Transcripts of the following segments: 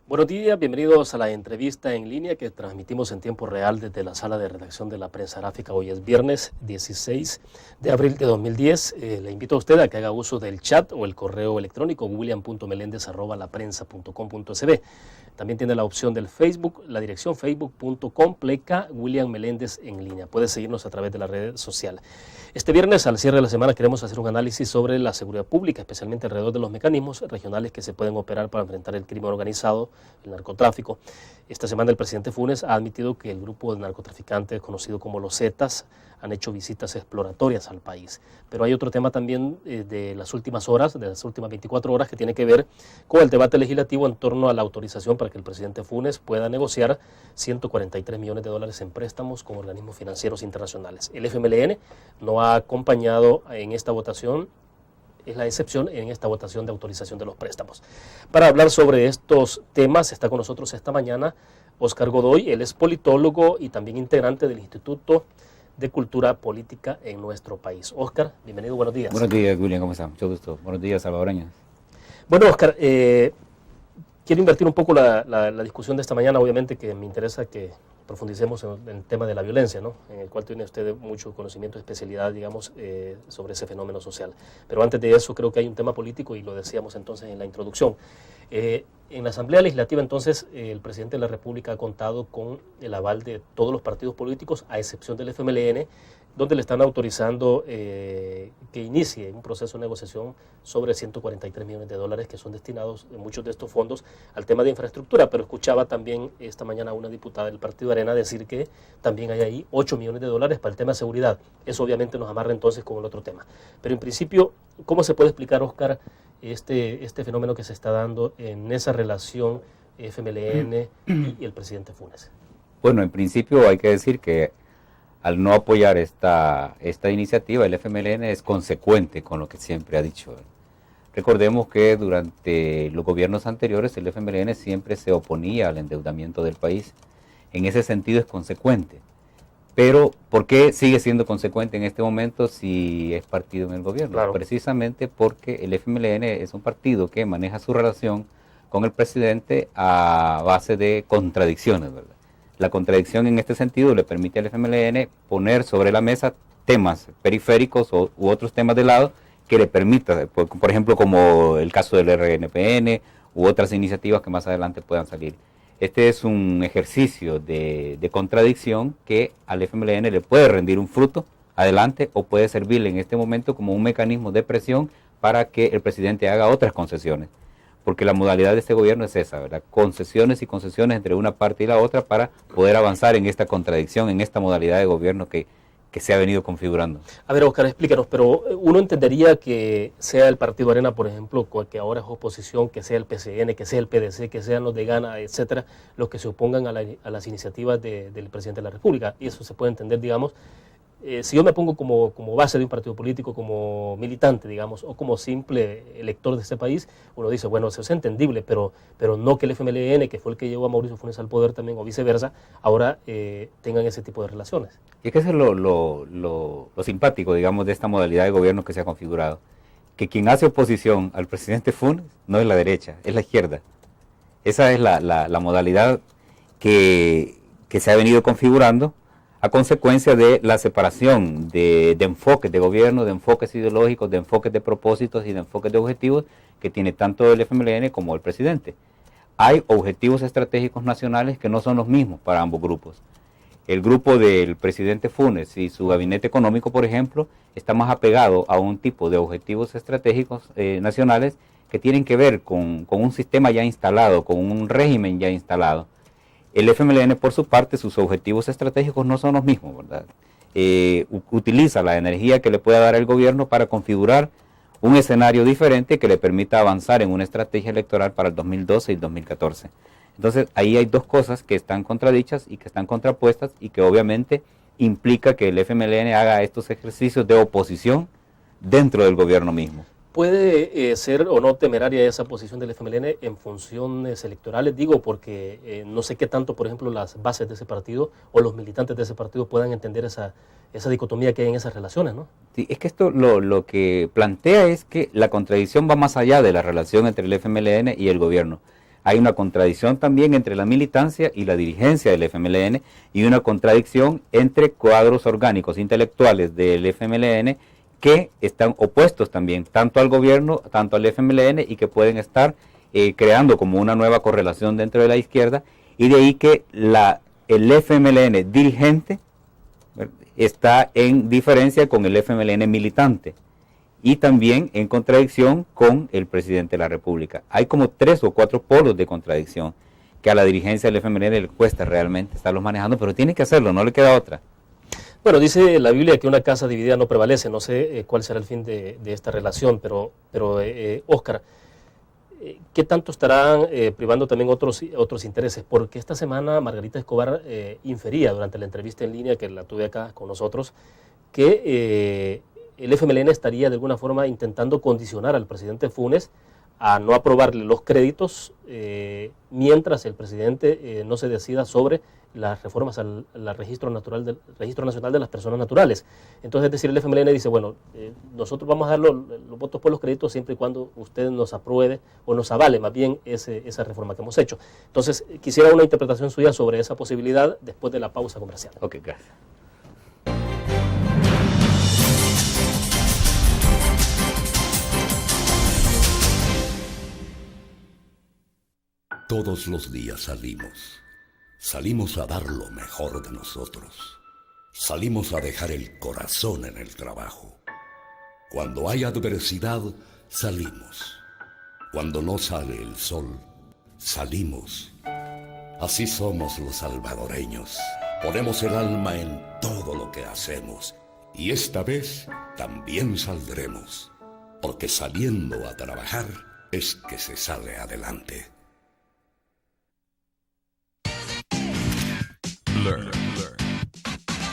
Buenos días, bienvenidos a la entrevista en línea que transmitimos en tiempo real desde la sala de redacción de la prensa gráfica. Hoy es viernes 16 de abril de 2010. Le invito a usted a que haga uso del chat o el correo electrónico william.melendez@laprensa.com.sb. También tiene la opción del Facebook, la dirección facebook.com/William Meléndez en línea. Puede seguirnos a través de la red social. Este viernes, al cierre de la semana, queremos hacer un análisis sobre la seguridad pública, especialmente alrededor de los mecanismos regionales que se pueden operar para enfrentar el crimen organizado, el narcotráfico. Esta semana el presidente Funes ha admitido que el grupo de narcotraficantes conocido como los Zetas han hecho visitas exploratorias al país. Pero hay otro tema también de las últimas horas, de las últimas 24 horas, que tiene que ver con el debate legislativo en torno a la autorización para que el presidente Funes pueda negociar 143 millones de dólares en préstamos con organismos financieros internacionales. El FMLN no ha acompañado en esta votación, es la excepción en esta votación de autorización de los préstamos. Para hablar sobre estos temas está con nosotros esta mañana Óscar Godoy. Él es politólogo y también integrante del Instituto de Cultura Política en nuestro país. Óscar, bienvenido, buenos días. Buenos días, William, ¿cómo está? Mucho gusto. Buenos días, salvadoreños. Bueno, Óscar, quiero invertir un poco la discusión de esta mañana. Obviamente que me interesa que profundicemos en el tema de la violencia, ¿no? En el cual tiene usted mucho conocimiento, especialidad, digamos, sobre ese fenómeno social. Pero antes de eso creo que hay un tema político y lo decíamos entonces en la introducción. En la Asamblea Legislativa entonces el presidente de la República ha contado con el aval de todos los partidos políticos, a excepción del FMLN, donde le están autorizando que inicie un proceso de negociación sobre 143 millones de dólares que son destinados, muchos de estos fondos, al tema de infraestructura. Pero escuchaba también esta mañana a una diputada del Partido Arena decir que también hay ahí 8 millones de dólares para el tema de seguridad. Eso obviamente nos amarra entonces con el otro tema. Pero en principio, ¿cómo se puede explicar, Óscar, este fenómeno que se está dando en esa relación FMLN y el presidente Funes? Bueno, en principio hay que decir que al no apoyar esta iniciativa, el FMLN es consecuente con lo que siempre ha dicho. Recordemos que durante los gobiernos anteriores el FMLN siempre se oponía al endeudamiento del país. En ese sentido es consecuente. Pero, ¿por qué sigue siendo consecuente en este momento si es partido en el gobierno? Claro. Precisamente porque el FMLN es un partido que maneja su relación con el presidente a base de contradicciones, ¿verdad? La contradicción en este sentido le permite al FMLN poner sobre la mesa temas periféricos u otros temas de lado que le permita, por ejemplo, como el caso del RNPN u otras iniciativas que más adelante puedan salir. Este es un ejercicio de contradicción que al FMLN le puede rendir un fruto adelante o puede servirle en este momento como un mecanismo de presión para que el presidente haga otras concesiones. Porque la modalidad de este gobierno es esa, ¿verdad? Concesiones y concesiones entre una parte y la otra para poder avanzar en esta contradicción, en esta modalidad de gobierno que se ha venido configurando. A ver, Óscar, explícanos, pero uno entendería que sea el Partido Arena, por ejemplo, que ahora es oposición, que sea el PCN, que sea el PDC, que sean los de Gana, etcétera, los que se opongan a las iniciativas del presidente de la República. Y eso se puede entender, digamos, si yo me pongo como base de un partido político, como militante, digamos, o como simple elector de este país, uno dice, bueno, eso es entendible, pero no que el FMLN, que fue el que llevó a Mauricio Funes al poder también, o viceversa, ahora tengan ese tipo de relaciones. Y es que eso es lo simpático, digamos, de esta modalidad de gobierno que se ha configurado. Que quien hace oposición al presidente Funes no es la derecha, es la izquierda. Esa es la modalidad que se ha venido configurando a consecuencia de la separación de enfoques de gobierno, de enfoques ideológicos, de enfoques de propósitos y de enfoques de objetivos que tiene tanto el FMLN como el presidente. Hay objetivos estratégicos nacionales que no son los mismos para ambos grupos. El grupo del presidente Funes y su gabinete económico, por ejemplo, está más apegado a un tipo de objetivos estratégicos nacionales que tienen que ver con un sistema ya instalado, con un régimen ya instalado. El FMLN, por su parte, sus objetivos estratégicos no son los mismos, ¿verdad? Utiliza la energía que le pueda dar el gobierno para configurar un escenario diferente que le permita avanzar en una estrategia electoral para el 2012 y el 2014. Entonces, ahí hay dos cosas que están contradichas y que están contrapuestas y que obviamente implica que el FMLN haga estos ejercicios de oposición dentro del gobierno mismo. ¿Puede ser o no temeraria esa posición del FMLN en funciones electorales? Digo, porque no sé qué tanto, por ejemplo, las bases de ese partido o los militantes de ese partido puedan entender esa dicotomía que hay en esas relaciones, ¿no? Sí, es que esto lo que plantea es que la contradicción va más allá de la relación entre el FMLN y el gobierno. hay una contradicción también entre la militancia y la dirigencia del FMLN, y una contradicción entre cuadros orgánicos intelectuales del FMLN que están opuestos también, tanto al gobierno, tanto al FMLN, y que pueden estar creando como una nueva correlación dentro de la izquierda, y de ahí que el FMLN dirigente está en diferencia con el FMLN militante, y también en contradicción con el presidente de la República. Hay como 3 o 4 polos de contradicción que a la dirigencia del FMLN le cuesta realmente estarlos manejando, pero tiene que hacerlo, no le queda otra. Bueno, dice la Biblia que una casa dividida no prevalece. No sé cuál será el fin de esta relación, pero Óscar, ¿qué tanto estarán privando también otros intereses? Porque esta semana Margarita Escobar infería durante la entrevista en línea que la tuve acá con nosotros, que el FMLN estaría de alguna forma intentando condicionar al presidente Funes a no aprobarle los créditos mientras el presidente no se decida sobre las reformas al registro nacional de las personas naturales. Entonces, es decir, el FMLN dice, bueno, nosotros vamos a dar los votos por los créditos siempre y cuando usted nos apruebe o nos avale más bien esa reforma que hemos hecho. Entonces, quisiera una interpretación suya sobre esa posibilidad después de la pausa comercial. Ok, gracias. Todos los días salimos a dar lo mejor de nosotros, salimos a dejar el corazón en el trabajo. Cuando hay adversidad, salimos. Cuando no sale el sol, salimos. Así somos los salvadoreños, ponemos el alma en todo lo que hacemos, y esta vez también saldremos, porque saliendo a trabajar es que se sale adelante. Blur,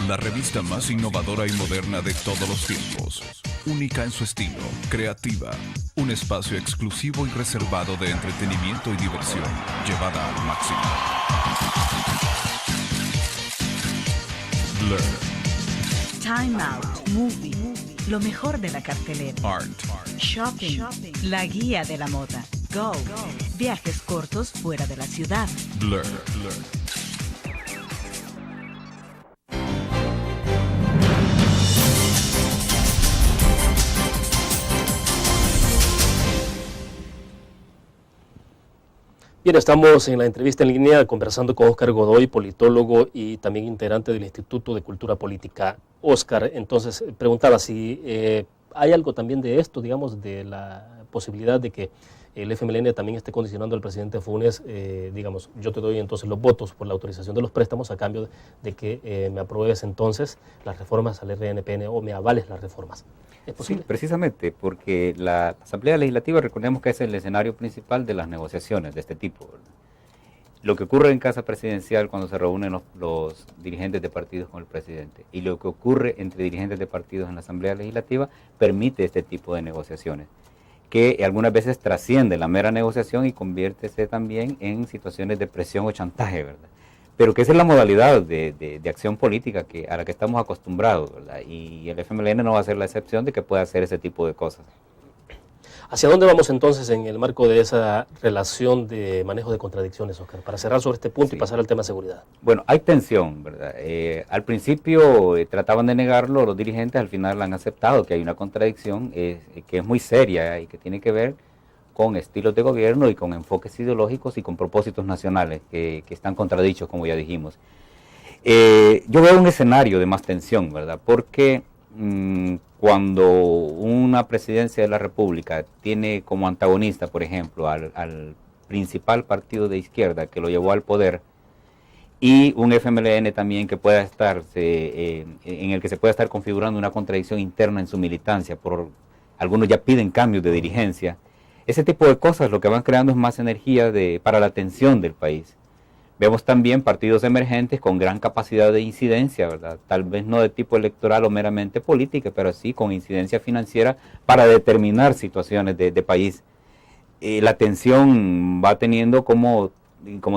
la revista más innovadora y moderna de todos los tiempos. Única en su estilo, creativa, un espacio exclusivo y reservado de entretenimiento y diversión, llevada al máximo. Blur. Time Out, Movie, lo mejor de la cartelera. Art. Shopping, la guía de la moda. Go, viajes cortos fuera de la ciudad. Blur. Bien, estamos en la entrevista en línea conversando con Óscar Godoy, politólogo y también integrante del Instituto de Cultura Política. Óscar, entonces, preguntaba si hay algo también de esto, digamos, de la posibilidad de que el FMLN también esté condicionando al presidente Funes, digamos, yo te doy entonces los votos por la autorización de los préstamos a cambio de que me apruebes entonces las reformas al RNPN o me avales las reformas. ¿Es posible? Sí, precisamente, porque la Asamblea Legislativa, recordemos que es el escenario principal de las negociaciones de este tipo, ¿verdad? Lo que ocurre en Casa Presidencial cuando se reúnen los dirigentes de partidos con el presidente y lo que ocurre entre dirigentes de partidos en la Asamblea Legislativa permite este tipo de negociaciones, que algunas veces trasciende la mera negociación y conviértese también en situaciones de presión o chantaje, ¿verdad? Pero que esa es la modalidad de acción política a la que estamos acostumbrados, ¿verdad? Y el FMLN no va a ser la excepción de que pueda hacer ese tipo de cosas. ¿Hacia dónde vamos entonces en el marco de esa relación de manejo de contradicciones, Óscar? Para cerrar sobre este punto y pasar al tema de seguridad. Bueno, hay tensión, ¿verdad? Al principio trataban de negarlo los dirigentes, al final han aceptado que hay una contradicción que es muy seria y que tiene que ver con estilos de gobierno y con enfoques ideológicos y con propósitos nacionales que están contradichos, como ya dijimos. Yo veo un escenario de más tensión, ¿verdad? Porque cuando una presidencia de la República tiene como antagonista, por ejemplo, al principal partido de izquierda que lo llevó al poder, y un FMLN también que pueda en el que se pueda estar configurando una contradicción interna en su militancia, algunos ya piden cambios de dirigencia. Ese tipo de cosas lo que van creando es más energía para la tensión del país. Vemos también partidos emergentes con gran capacidad de incidencia, ¿verdad? Tal vez no de tipo electoral o meramente política, pero sí con incidencia financiera para determinar situaciones de país. La tensión va teniendo como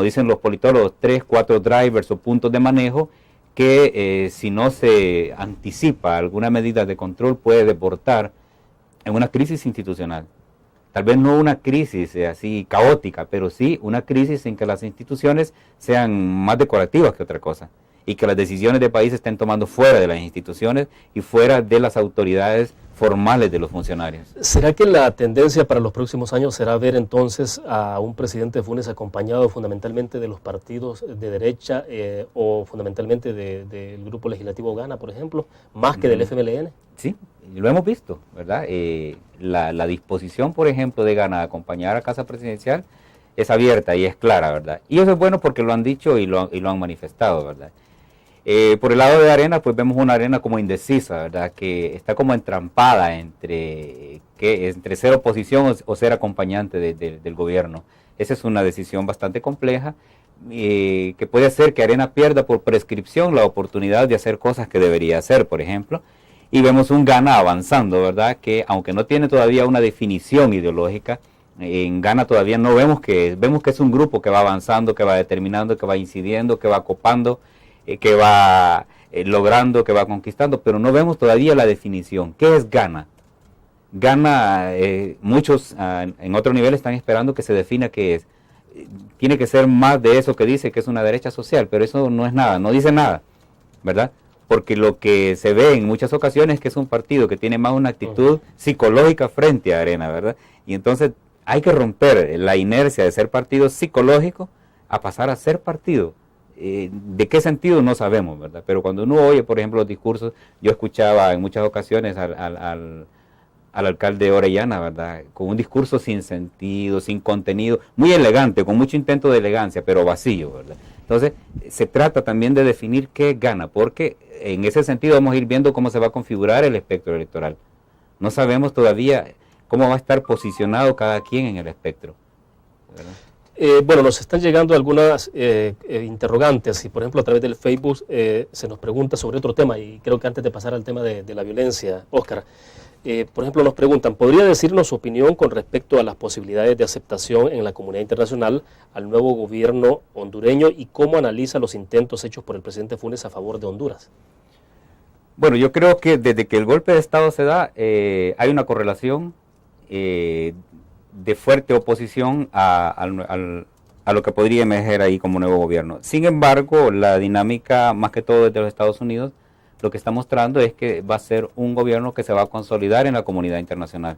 dicen los politólogos, 3, 4 drivers o puntos de manejo que si no se anticipa alguna medida de control puede deportar en una crisis institucional. Tal vez no una crisis así caótica, pero sí una crisis en que las instituciones sean más decorativas que otra cosa y que las decisiones de país se estén tomando fuera de las instituciones y fuera de las autoridades formales de los funcionarios. ¿Será que la tendencia para los próximos años será ver entonces a un presidente Funes acompañado fundamentalmente de los partidos de derecha o fundamentalmente del grupo legislativo Gana, por ejemplo, más que del FMLN? Sí, lo hemos visto, ¿verdad? La disposición, por ejemplo, de Gana a acompañar a Casa Presidencial es abierta y es clara, ¿verdad? Y eso es bueno porque lo han dicho y lo han manifestado, ¿verdad? Por el lado de Arena, pues vemos una Arena como indecisa, ¿verdad? Que está como entrampada entre ser oposición o ser acompañante del gobierno. Esa es una decisión bastante compleja que puede hacer que Arena pierda por prescripción la oportunidad de hacer cosas que debería hacer, por ejemplo. Y vemos un Gana avanzando, ¿verdad? Que aunque no tiene todavía una definición ideológica, en Gana todavía no vemos que es un grupo que va avanzando, que va determinando, que va incidiendo, que va copando, que va logrando, que va conquistando, pero no vemos todavía la definición. ¿Qué es Gana? Gana, muchos en otro nivel están esperando que se defina qué es. Tiene que ser más de eso que dice que es una derecha social, pero eso no es nada, no dice nada, ¿verdad? Porque lo que se ve en muchas ocasiones es que es un partido que tiene más una actitud psicológica frente a Arena, ¿verdad? Y entonces hay que romper la inercia de ser partido psicológico a pasar a ser partido. ¿De qué sentido? No sabemos, ¿verdad? Pero cuando uno oye, por ejemplo, los discursos, yo escuchaba en muchas ocasiones al alcalde de Orellana, ¿verdad? Con un discurso sin sentido, sin contenido, muy elegante, con mucho intento de elegancia, pero vacío, ¿verdad? Entonces, se trata también de definir qué Gana, porque en ese sentido vamos a ir viendo cómo se va a configurar el espectro electoral. No sabemos todavía cómo va a estar posicionado cada quien en el espectro, ¿verdad? Bueno, nos están llegando algunas interrogantes y por ejemplo a través del Facebook se nos pregunta sobre otro tema y creo que antes de pasar al tema de la violencia, Óscar, por ejemplo nos preguntan, ¿podría decirnos su opinión con respecto a las posibilidades de aceptación en la comunidad internacional al nuevo gobierno hondureño y cómo analiza los intentos hechos por el presidente Funes a favor de Honduras? Bueno, yo creo que desde que el golpe de Estado se da, hay una correlación de fuerte oposición a lo que podría emerger ahí como nuevo gobierno. Sin embargo, la dinámica, más que todo desde los Estados Unidos, lo que está mostrando es que va a ser un gobierno que se va a consolidar en la comunidad internacional.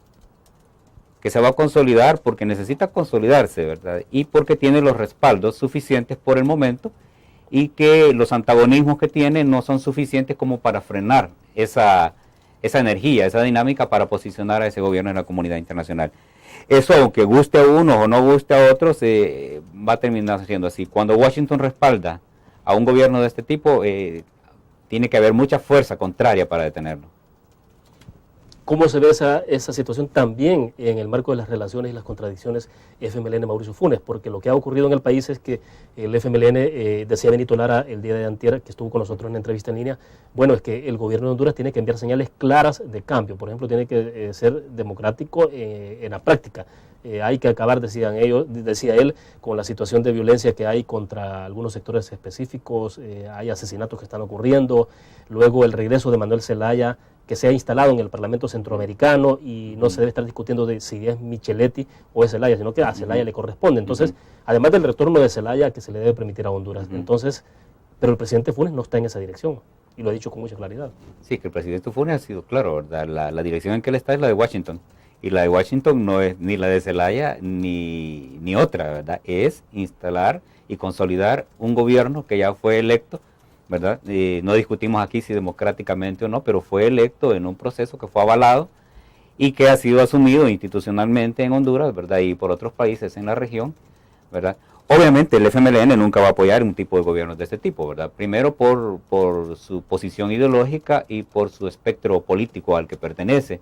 Que se va a consolidar porque necesita consolidarse, ¿verdad? Y porque tiene los respaldos suficientes por el momento y que los antagonismos que tiene no son suficientes como para frenar esa energía, esa dinámica para posicionar a ese gobierno en la comunidad internacional. Eso, aunque guste a unos o no guste a otros, va a terminar siendo así. Cuando Washington respalda a un gobierno de este tipo, tiene que haber mucha fuerza contraria para detenerlo. ¿Cómo se ve esa situación también en el marco de las relaciones y las contradicciones FMLN-Mauricio Funes? Porque lo que ha ocurrido en el país es que el FMLN, decía Benito Lara el día de antier, que estuvo con nosotros en una entrevista en línea, bueno, es que el gobierno de Honduras tiene que enviar señales claras de cambio. Por ejemplo, tiene que ser democrático en la práctica. Hay que acabar, decía él, con la situación de violencia que hay contra algunos sectores específicos, hay asesinatos que están ocurriendo, luego el regreso de Manuel Zelaya, que se ha instalado en el Parlamento Centroamericano y no se debe estar discutiendo de si es Micheletti o es Zelaya, sino que a Zelaya le corresponde. Entonces, además del retorno de Zelaya que se le debe permitir a Honduras. Entonces, pero el presidente Funes no está en esa dirección y lo ha dicho con mucha claridad. Sí, que el presidente Funes ha sido claro, ¿verdad? La dirección en que él está es la de Washington. Y la de Washington no es ni la de Zelaya ni otra, ¿verdad? Es instalar y consolidar un gobierno que ya fue electo, ¿verdad? No discutimos aquí si democráticamente o no, pero fue electo en un proceso que fue avalado y que ha sido asumido institucionalmente en Honduras, ¿verdad? Y por otros países en la región, ¿verdad? Obviamente el FMLN nunca va a apoyar un tipo de gobierno de este tipo, ¿verdad? Primero por su posición ideológica y por su espectro político al que pertenece,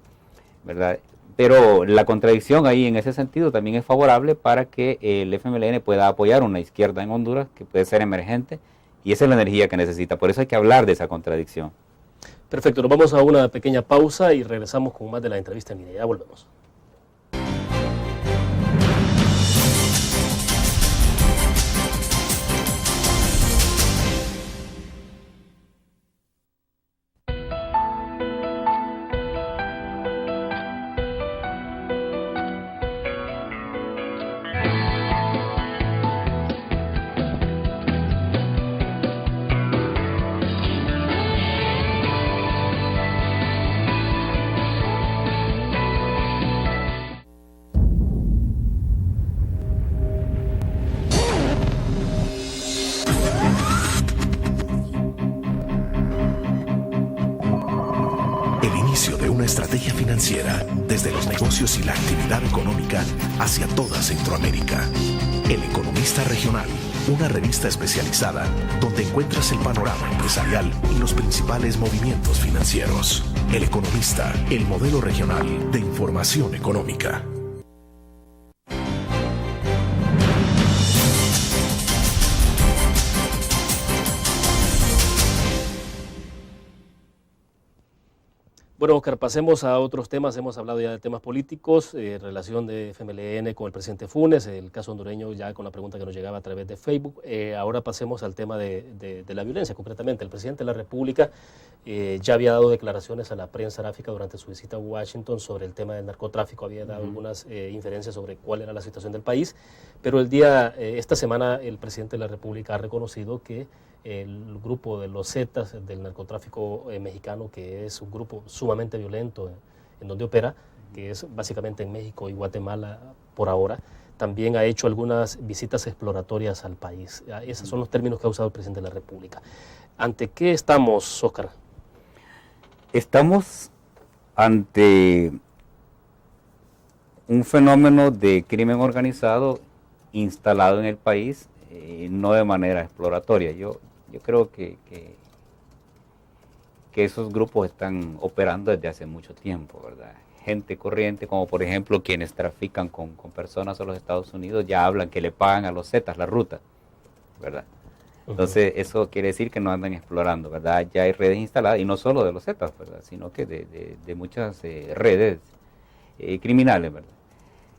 ¿verdad? Pero la contradicción ahí en ese sentido también es favorable para que el FMLN pueda apoyar una izquierda en Honduras que puede ser emergente y esa es la energía que necesita. Por eso hay que hablar de esa contradicción. Perfecto, nos vamos a una pequeña pausa y regresamos con más de la entrevista en línea. Ya volvemos. El inicio de una estrategia financiera desde los negocios y la actividad económica hacia toda Centroamérica. El Economista Regional, una revista especializada donde encuentras el panorama empresarial y los principales movimientos financieros. El Economista, el modelo regional de información económica. Bueno, Oscar, pasemos a otros temas. Hemos hablado ya de temas políticos, relación de FMLN con el presidente Funes, el caso hondureño ya con la pregunta que nos llegaba a través de Facebook. Ahora pasemos al tema de la violencia, concretamente. El presidente de la República ya había dado declaraciones a la prensa gráfica durante su visita a Washington sobre el tema del narcotráfico, había dado algunas inferencias sobre cuál era la situación del país, pero esta semana el presidente de la República ha reconocido que el grupo de los Zetas del narcotráfico mexicano, que es un grupo sumamente violento en donde opera, que es básicamente en México y Guatemala por ahora, también ha hecho algunas visitas exploratorias al país. Esos son los términos que ha usado el presidente de la República. ¿Ante qué estamos, Óscar? Estamos ante un fenómeno de crimen organizado instalado en el país, no de manera exploratoria. Yo creo que esos grupos están operando desde hace mucho tiempo, ¿verdad? Gente corriente, como por ejemplo quienes trafican con personas a los Estados Unidos, ya hablan que le pagan a los Zetas la ruta, ¿verdad? Entonces eso quiere decir que no andan explorando, ¿verdad? Ya hay redes instaladas, y no solo de los Zetas, ¿verdad? Sino que de muchas redes criminales, ¿verdad?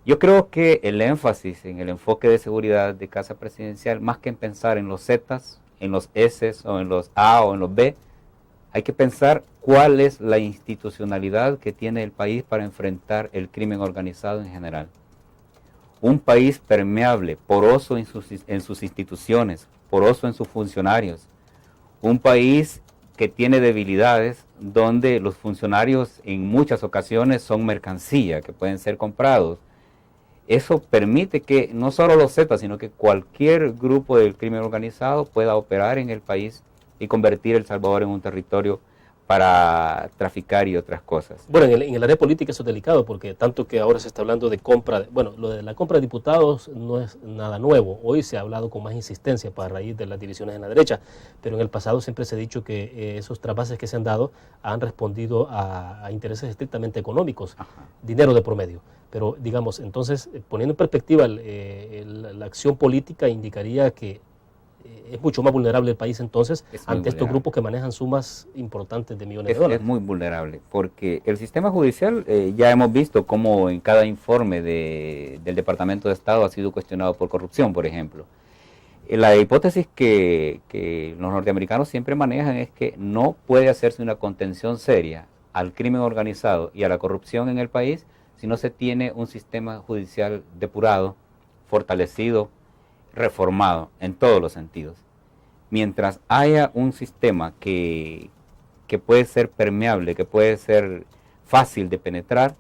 Yo creo que el énfasis en el enfoque de seguridad de Casa Presidencial, más que en pensar en los Zetas, en los S o en los A o en los B, hay que pensar cuál es la institucionalidad que tiene el país para enfrentar el crimen organizado en general. Un país permeable, poroso en sus instituciones, poroso en sus funcionarios. Un país que tiene debilidades donde los funcionarios en muchas ocasiones son mercancía que pueden ser comprados. Eso permite que no solo los Zetas, sino que cualquier grupo del crimen organizado pueda operar en el país y convertir El Salvador en un territorio para traficar y otras cosas. Bueno, en el área política eso es delicado, porque tanto que ahora se está hablando de compra, bueno, lo de la compra de diputados no es nada nuevo. Hoy se ha hablado con más insistencia para raíz de las divisiones en la derecha, pero en el pasado siempre se ha dicho que esos trasvases que se han dado han respondido a intereses estrictamente económicos, dinero de promedio. Pero digamos, entonces, poniendo en perspectiva la acción política, indicaría que es mucho más vulnerable el país entonces ante estos grupos que manejan sumas importantes de millones de dólares. Es muy vulnerable, porque el sistema judicial, ya hemos visto cómo en cada informe del Departamento de Estado ha sido cuestionado por corrupción, por ejemplo. La hipótesis que los norteamericanos siempre manejan es que no puede hacerse una contención seria al crimen organizado y a la corrupción en el país si no se tiene un sistema judicial depurado, fortalecido, reformado en todos los sentidos. Mientras haya un sistema que puede ser permeable, que puede ser fácil de penetrar,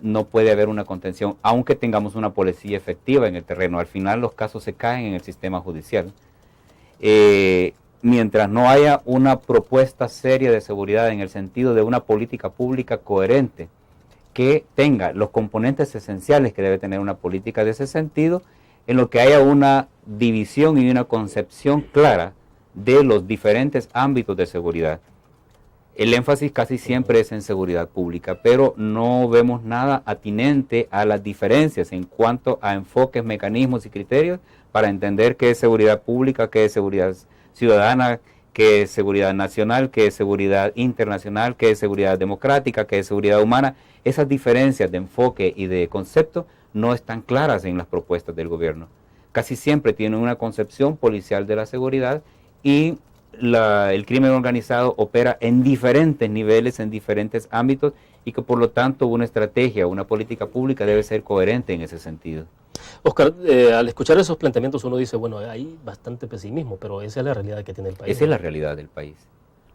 no puede haber una contención, aunque tengamos una policía efectiva en el terreno. Al final los casos se caen en el sistema judicial. Mientras no haya una propuesta seria de seguridad en el sentido de una política pública coherente, que tenga los componentes esenciales que debe tener una política de ese sentido, en lo que haya una división y una concepción clara de los diferentes ámbitos de seguridad. El énfasis casi siempre es en seguridad pública, pero no vemos nada atinente a las diferencias en cuanto a enfoques, mecanismos y criterios para entender qué es seguridad pública, qué es seguridad ciudadana, qué es seguridad nacional, qué es seguridad internacional, qué es seguridad democrática, qué es seguridad humana. Esas diferencias de enfoque y de concepto no están claras en las propuestas del gobierno. Casi siempre tienen una concepción policial de la seguridad y el crimen organizado opera en diferentes niveles, en diferentes ámbitos, y que por lo tanto una estrategia, una política pública debe ser coherente en ese sentido. Oscar, al escuchar esos planteamientos uno dice, bueno, hay bastante pesimismo, pero esa es la realidad que tiene el país. Esa es la realidad del país.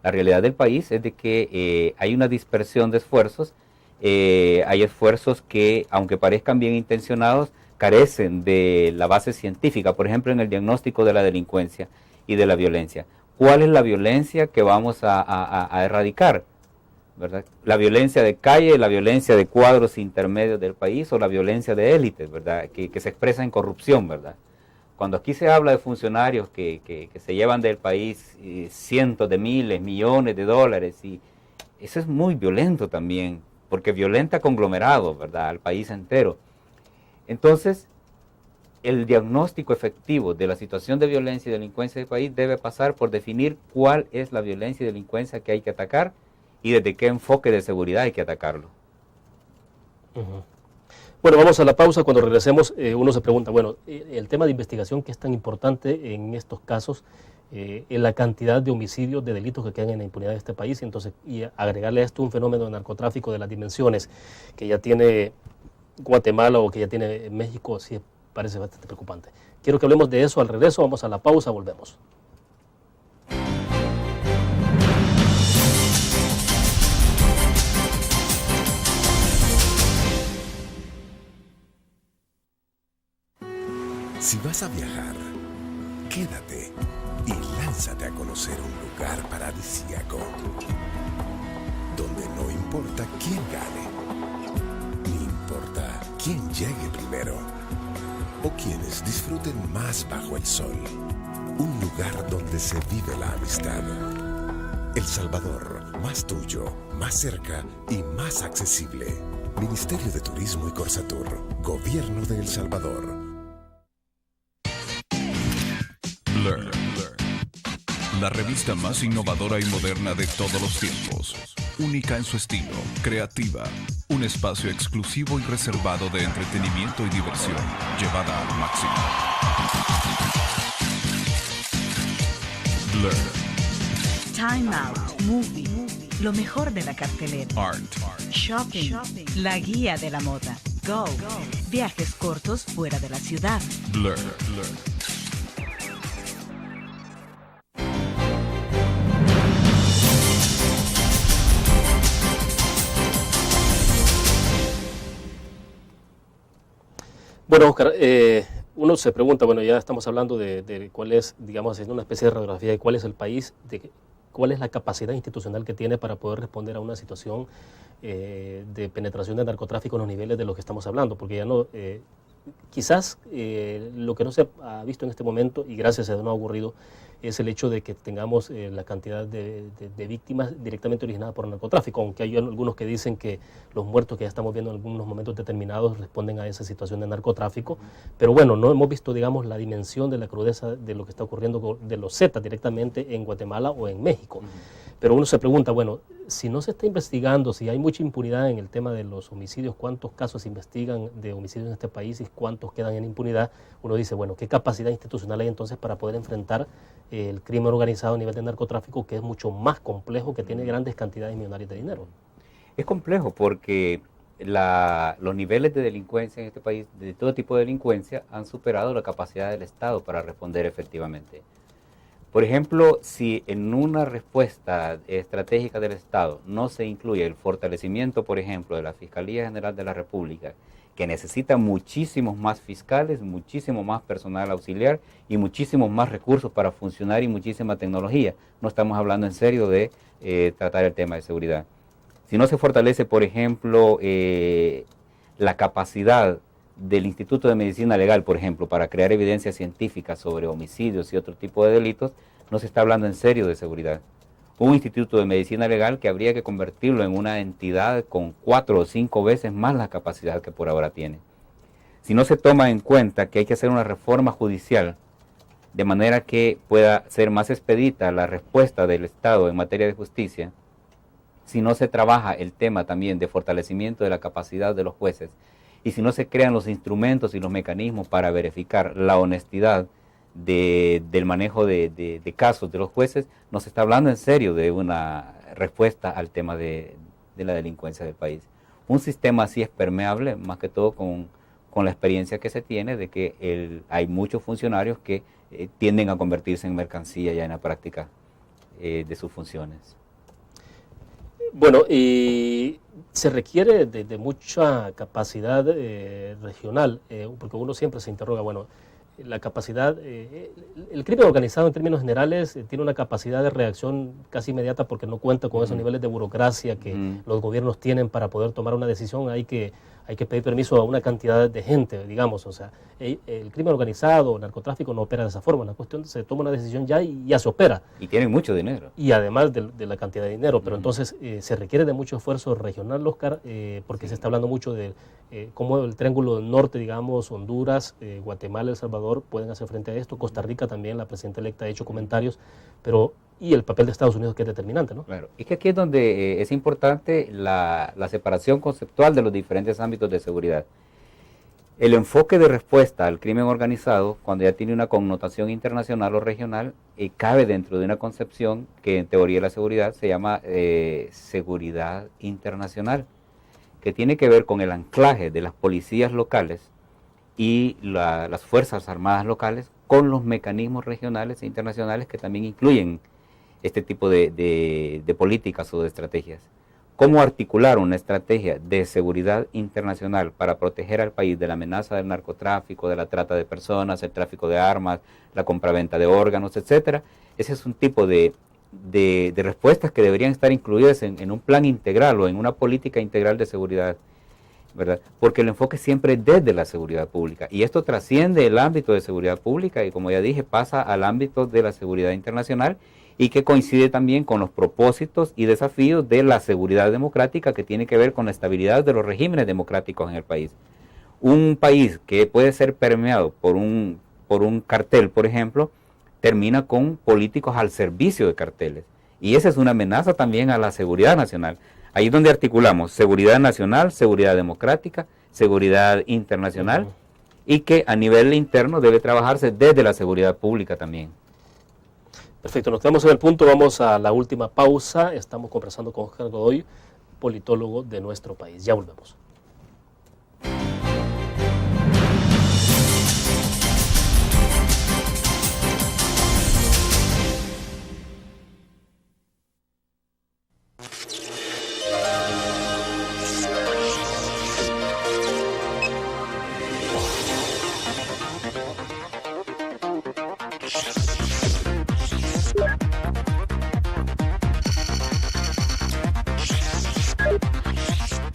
La realidad del país es de que hay una dispersión de esfuerzos. Hay esfuerzos que, aunque parezcan bien intencionados, carecen de la base científica, por ejemplo, en el diagnóstico de la delincuencia y de la violencia. ¿Cuál es la violencia que vamos a erradicar? ¿verdad? La violencia de calle, la violencia de cuadros intermedios del país o la violencia de élites, ¿verdad? Que se expresa en corrupción, ¿verdad? Cuando aquí se habla de funcionarios que se llevan del país cientos de miles, millones de dólares, y eso es muy violento también, porque violenta conglomerados, ¿verdad? Al país entero. Entonces, el diagnóstico efectivo de la situación de violencia y delincuencia del país debe pasar por definir cuál es la violencia y delincuencia que hay que atacar y desde qué enfoque de seguridad hay que atacarlo. Bueno, vamos a la pausa. Cuando regresemos, uno se pregunta, bueno, el tema de investigación que es tan importante en estos casos, en la cantidad de homicidios, de delitos que quedan en la impunidad de este país, y agregarle a esto un fenómeno de narcotráfico de las dimensiones que ya tiene Guatemala o que ya tiene México, sí parece bastante preocupante. Quiero que hablemos de eso al regreso. Vamos a la pausa, volvemos. Si vas a viajar, quédate y lánzate a conocer un lugar paradisíaco, donde no importa quién gane, ni importa quién llegue primero, o quienes disfruten más bajo el sol. Un lugar donde se vive la amistad. El Salvador, más tuyo, más cerca y más accesible. Ministerio de Turismo y Corsatur, Gobierno de El Salvador. Blur, la revista más innovadora y moderna de todos los tiempos. Única en su estilo, creativa, un espacio exclusivo y reservado de entretenimiento y diversión, llevada al máximo. Blur. Time Out, Movie, lo mejor de la cartelera. Art. Shopping, la guía de la moda. Go, viajes cortos fuera de la ciudad. Blur. Bueno, Oscar, uno se pregunta, bueno, ya estamos hablando de cuál es, digamos, haciendo una especie de radiografía de cuál es el país, de cuál es la capacidad institucional que tiene para poder responder a una situación de penetración de narcotráfico en los niveles de los que estamos hablando, porque ya no, quizás lo que no se ha visto en este momento, y gracias a Dios no ha ocurrido, es el hecho de que tengamos la cantidad de víctimas directamente originadas por el narcotráfico, aunque hay algunos que dicen que los muertos que ya estamos viendo en algunos momentos determinados responden a esa situación de narcotráfico, pero bueno, no hemos visto, digamos, la dimensión de la crudeza de lo que está ocurriendo de los Zetas directamente en Guatemala o en México. Pero uno se pregunta, bueno, si no se está investigando, si hay mucha impunidad en el tema de los homicidios, ¿cuántos casos se investigan de homicidios en este país y cuántos quedan en impunidad? Uno dice, bueno, ¿qué capacidad institucional hay entonces para poder enfrentar el crimen organizado a nivel de narcotráfico, que es mucho más complejo, que tiene grandes cantidades millonarias de dinero? Es complejo porque los niveles de delincuencia en este país, de todo tipo de delincuencia, han superado la capacidad del Estado para responder efectivamente. Por ejemplo, si en una respuesta estratégica del Estado no se incluye el fortalecimiento, por ejemplo, de la Fiscalía General de la República, que necesita muchísimos más fiscales, muchísimo más personal auxiliar y muchísimos más recursos para funcionar y muchísima tecnología. No estamos hablando en serio de tratar el tema de seguridad. Si no se fortalece, por ejemplo, la capacidad del Instituto de Medicina Legal, por ejemplo, para crear evidencia científica sobre homicidios y otro tipo de delitos, no se está hablando en serio de seguridad. Un Instituto de Medicina Legal que habría que convertirlo en una entidad con 4 o 5 veces más la capacidad que por ahora tiene. Si no se toma en cuenta que hay que hacer una reforma judicial de manera que pueda ser más expedita la respuesta del Estado en materia de justicia, si no se trabaja el tema también de fortalecimiento de la capacidad de los jueces, y si no se crean los instrumentos y los mecanismos para verificar la honestidad del manejo de casos de los jueces, no se está hablando en serio de una respuesta al tema de la delincuencia del país. Un sistema así es permeable, más que todo con la experiencia que se tiene de que hay muchos funcionarios que tienden a convertirse en mercancía ya en la práctica de sus funciones. Bueno, y se requiere de mucha capacidad regional, porque uno siempre se interroga, bueno, la capacidad, el crimen organizado en términos generales tiene una capacidad de reacción casi inmediata porque no cuenta con esos niveles de burocracia que los gobiernos tienen para poder tomar una decisión. Hay que pedir permiso a una cantidad de gente, digamos. O sea, el crimen organizado, el narcotráfico no opera de esa forma. La cuestión se toma una decisión ya y ya se opera. Y tienen mucho dinero. Y además de la cantidad de dinero. Pero entonces se requiere de mucho esfuerzo regional, Oscar, porque se está hablando mucho de cómo el Triángulo del Norte, digamos, Honduras, Guatemala, El Salvador, pueden hacer frente a esto. Costa Rica también, la presidenta electa ha hecho comentarios, pero y el papel de Estados Unidos, que es determinante, ¿no? Claro, es que aquí es donde es importante la separación conceptual de los diferentes ámbitos de seguridad. El enfoque de respuesta al crimen organizado, cuando ya tiene una connotación internacional o regional, cabe dentro de una concepción que en teoría de la seguridad se llama seguridad internacional, que tiene que ver con el anclaje de las policías locales y las Fuerzas Armadas locales con los mecanismos regionales e internacionales que también incluyen este tipo de políticas o de estrategias. ¿Cómo articular una estrategia de seguridad internacional para proteger al país de la amenaza del narcotráfico, de la trata de personas, el tráfico de armas, la compraventa de órganos, etcétera? Ese es un tipo de respuestas que deberían estar incluidas en un plan integral o en una política integral de seguridad, ¿verdad? Porque el enfoque siempre es desde la seguridad pública, y esto trasciende el ámbito de seguridad pública y, como ya dije, pasa al ámbito de la seguridad internacional, y que coincide también con los propósitos y desafíos de la seguridad democrática, que tiene que ver con la estabilidad de los regímenes democráticos en el país. Un país que puede ser permeado por un cartel, por ejemplo, termina con políticos al servicio de carteles, y esa es una amenaza también a la seguridad nacional. Ahí es donde articulamos seguridad nacional, seguridad democrática, seguridad internacional, y que a nivel interno debe trabajarse desde la seguridad pública también. Perfecto, nos quedamos en el punto, vamos a la última pausa. Estamos conversando con Oscar Godoy, politólogo de nuestro país. Ya volvemos.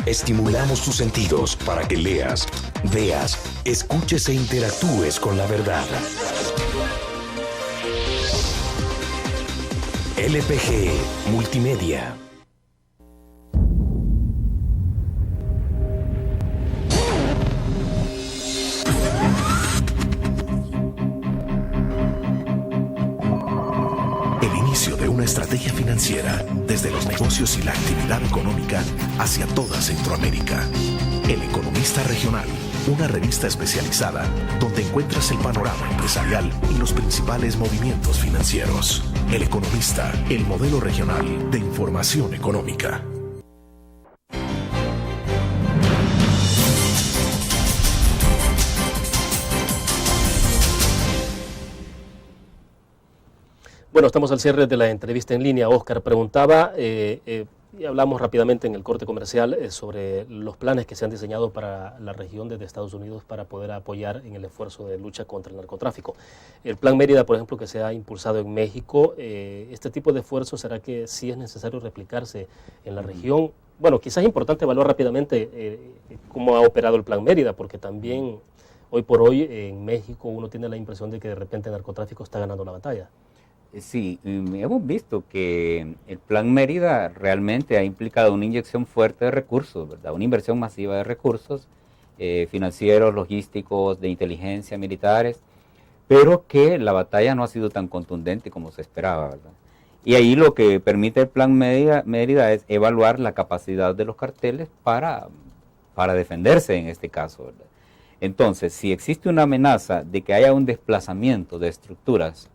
Estimulamos tus sentidos para que leas, veas, escuches e interactúes con la verdad. LPG Multimedia. El inicio de una estrategia financiera desde los negocios y la actividad económica hacia toda Centroamérica. El Economista Regional, una revista especializada donde encuentras el panorama empresarial y los principales movimientos financieros. El Economista, el modelo regional de información económica. Bueno, estamos al cierre de la entrevista en línea. Oscar preguntaba, y hablamos rápidamente en el corte comercial sobre los planes que se han diseñado para la región desde Estados Unidos para poder apoyar en el esfuerzo de lucha contra el narcotráfico. El Plan Mérida, por ejemplo, que se ha impulsado en México, este tipo de esfuerzo, ¿será que sí es necesario replicarse en la región? Bueno, quizás es importante evaluar rápidamente cómo ha operado el Plan Mérida, porque también hoy por hoy en México uno tiene la impresión de que de repente el narcotráfico está ganando la batalla. Sí, hemos visto que el Plan Mérida realmente ha implicado una inyección fuerte de recursos, ¿verdad? Una inversión masiva de recursos financieros, logísticos, de inteligencia, militares, pero que la batalla no ha sido tan contundente como se esperaba, ¿verdad? Y ahí lo que permite el Plan Mérida es evaluar la capacidad de los carteles para defenderse en este caso, ¿verdad? Entonces, si existe una amenaza de que haya un desplazamiento de estructuras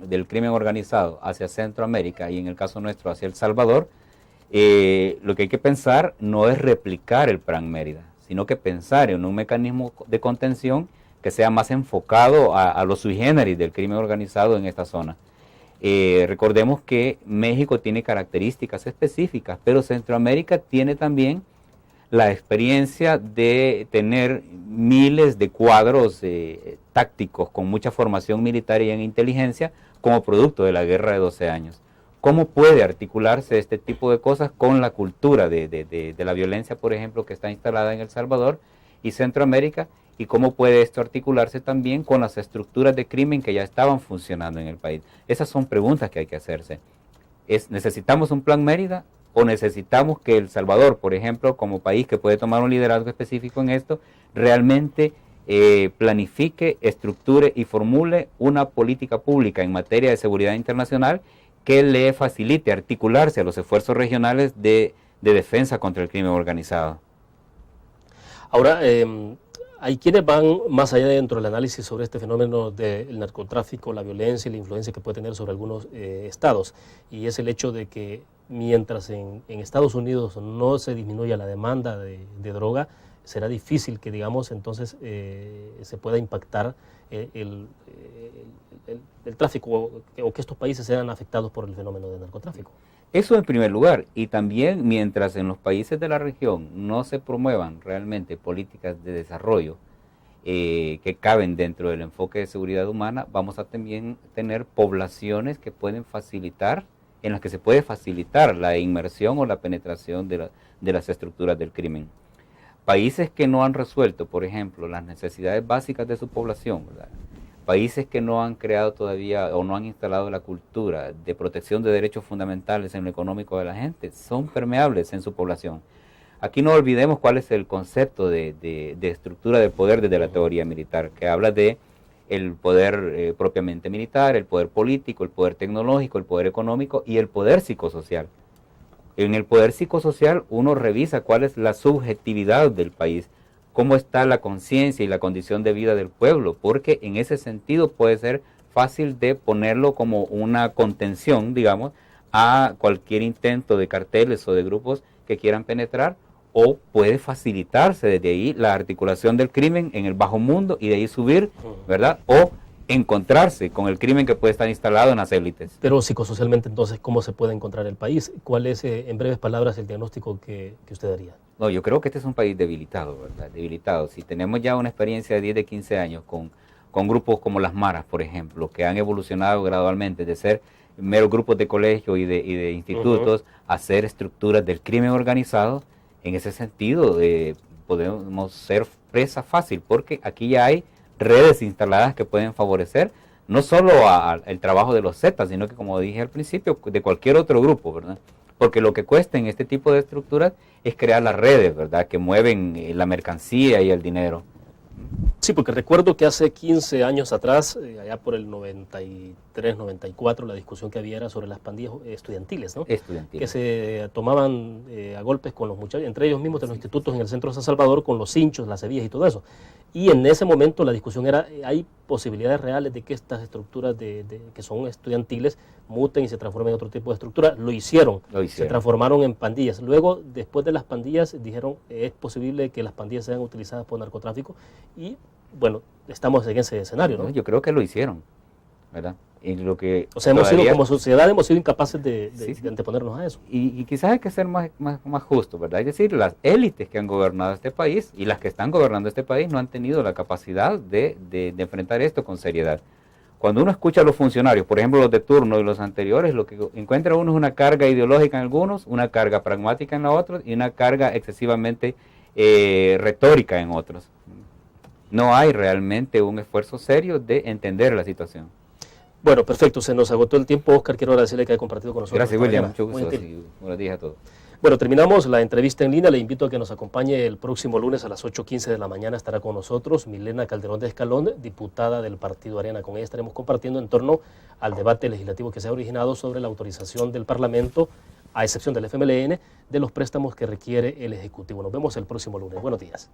del crimen organizado hacia Centroamérica y en el caso nuestro hacia El Salvador, lo que hay que pensar no es replicar el Plan Mérida, sino que pensar en un mecanismo de contención que sea más enfocado a los sui generis del crimen organizado en esta zona. Recordemos que México tiene características específicas, pero Centroamérica tiene también la experiencia de tener miles de cuadros tácticos con mucha formación militar y en inteligencia como producto de la guerra de 12 años. ¿Cómo puede articularse este tipo de cosas con la cultura de la violencia, por ejemplo, que está instalada en El Salvador y Centroamérica? ¿Y cómo puede esto articularse también con las estructuras de crimen que ya estaban funcionando en el país? Esas son preguntas que hay que hacerse. ¿Necesitamos un plan Mérida o necesitamos que El Salvador, por ejemplo, como país que puede tomar un liderazgo específico en esto, realmente planifique, estructure y formule una política pública en materia de seguridad internacional que le facilite articularse a los esfuerzos regionales de defensa contra el crimen organizado? Ahora, hay quienes van más allá dentro del análisis sobre este fenómeno del narcotráfico, la violencia y la influencia que puede tener sobre algunos estados, y es el hecho de que mientras en Estados Unidos no se disminuya la demanda de droga, será difícil que, digamos, entonces se pueda impactar el tráfico o que estos países sean afectados por el fenómeno del narcotráfico. Eso en primer lugar, y también mientras en los países de la región no se promuevan realmente políticas de desarrollo que caben dentro del enfoque de seguridad humana, vamos a también tener poblaciones que pueden facilitar, en las que se puede facilitar la inmersión o la penetración de las estructuras del crimen. Países que no han resuelto, por ejemplo, las necesidades básicas de su población, ¿verdad? Países que no han creado todavía o no han instalado la cultura de protección de derechos fundamentales en lo económico de la gente, son permeables en su población. Aquí no olvidemos cuál es el concepto de estructura del poder desde la teoría militar, que habla de el poder propiamente militar, el poder político, el poder tecnológico, el poder económico y el poder psicosocial. En el poder psicosocial uno revisa cuál es la subjetividad del país, cómo está la conciencia y la condición de vida del pueblo, porque en ese sentido puede ser fácil de ponerlo como una contención, digamos, a cualquier intento de carteles o de grupos que quieran penetrar, o puede facilitarse desde ahí la articulación del crimen en el bajo mundo y de ahí subir, ¿verdad? O encontrarse con el crimen que puede estar instalado en las élites. Pero psicosocialmente, entonces, ¿cómo se puede encontrar el país? ¿Cuál es, en breves palabras, el diagnóstico que usted daría? No, yo creo que este es un país debilitado, ¿verdad? Debilitado. Si tenemos ya una experiencia de 10, de 15 años con grupos como las maras, por ejemplo, que han evolucionado gradualmente de ser meros grupos de colegio y de institutos a ser estructuras del crimen organizado, en ese sentido podemos ser presa fácil, porque aquí ya hay redes instaladas que pueden favorecer no solo el trabajo de los Zetas, sino que, como dije al principio, de cualquier otro grupo, ¿verdad? Porque lo que cuesta en este tipo de estructuras es crear las redes, ¿verdad?, que mueven la mercancía y el dinero. Sí, porque recuerdo que hace 15 años atrás, allá por el 93, 94, la discusión que había era sobre las pandillas estudiantiles, ¿no? Estudiantiles. Que se tomaban a golpes con los muchachos, entre ellos mismos de los institutos en el centro de San Salvador, con los cinchos, las hebillas y todo eso. Y en ese momento la discusión era, ¿hay posibilidades reales de que estas estructuras que son estudiantiles muten y se transformen en otro tipo de estructura? Lo hicieron, se transformaron en pandillas. Luego, después de las pandillas, dijeron, es posible que las pandillas sean utilizadas por narcotráfico y, bueno, estamos en ese escenario, ¿no? Yo creo que lo hicieron, ¿verdad? Y lo que o sea, hemos sido, como sociedad hemos sido incapaces de anteponernos a eso. Y quizás hay que ser más justo, ¿verdad? Es decir, las élites que han gobernado este país y las que están gobernando este país no han tenido la capacidad de enfrentar esto con seriedad. Cuando uno escucha a los funcionarios, por ejemplo los de turno y los anteriores, lo que encuentra uno es una carga ideológica en algunos, una carga pragmática en los otros y una carga excesivamente retórica en otros. No hay realmente un esfuerzo serio de entender la situación. Bueno, perfecto, se nos agotó el tiempo. Oscar, quiero agradecerle que haya compartido con nosotros. Gracias, William, mucho gusto. Buenos días a todos. Bueno, terminamos la entrevista en línea. Le invito a que nos acompañe el próximo lunes a las 8:15 de la mañana. Estará con nosotros Milena Calderón de Escalón, diputada del Partido Arena. Con ella estaremos compartiendo en torno al debate legislativo que se ha originado sobre la autorización del Parlamento, a excepción del FMLN, de los préstamos que requiere el Ejecutivo. Nos vemos el próximo lunes. Buenos días.